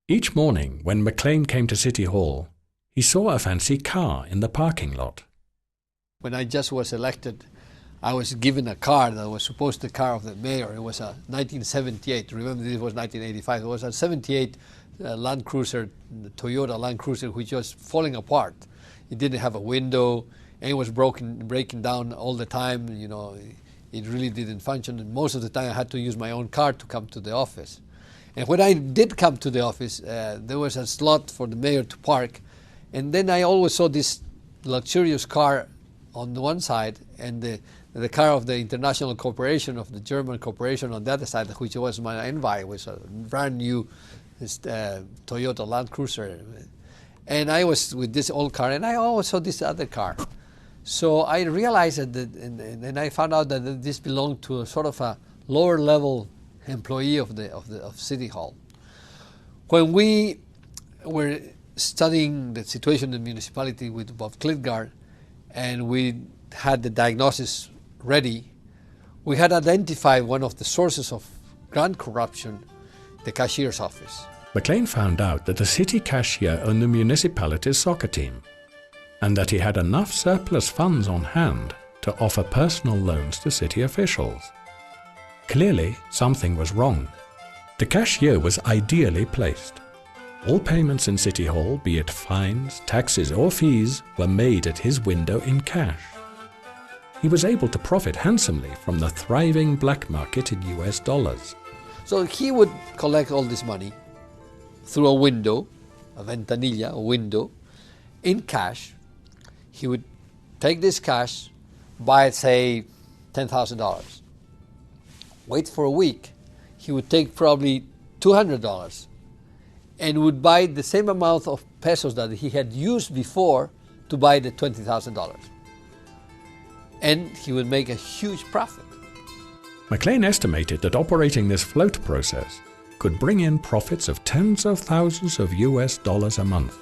Each morning when McLean came to City Hall, he saw a fancy car in the parking lot. When I just was elected, I was given a car that was supposed to be the car of the mayor. It was a 1978. Remember, this was 1985. It was a 78 Land Cruiser, the Toyota Land Cruiser, which was falling apart. It didn't have a window, and it was breaking down all the time. You know, it really didn't function. And most of the time, I had to use my own car to come to the office. And when I did come to the office, there was a slot for the mayor to park. And then I always saw this luxurious car on the one side and the car of the international corporation, of the German corporation on the other side, which was my envy, was a brand new Toyota Land Cruiser. And I was with this old car, and I always saw this other car. So I realized that, and I found out that this belonged to a sort of a lower level employee of City Hall. When we were studying the situation in the municipality with Bob Klitgaard, and we had the diagnosis ready, we had identified one of the sources of grand corruption, the cashier's office. McLean found out that the city cashier owned the municipality's soccer team, and that he had enough surplus funds on hand to offer personal loans to city officials. Clearly, something was wrong. The cashier was ideally placed. All payments in City Hall, be it fines, taxes or fees, were made at his window in cash. He was able to profit handsomely from the thriving black market in US dollars. So he would collect all this money through a window, a ventanilla, a window, in cash. He would take this cash, buy, say, $10,000. Wait for a week. He would take probably $200 and would buy the same amount of pesos that he had used before to buy the $20,000. And he would make a huge profit. McLean estimated that operating this float process could bring in profits of tens of thousands of US dollars a month.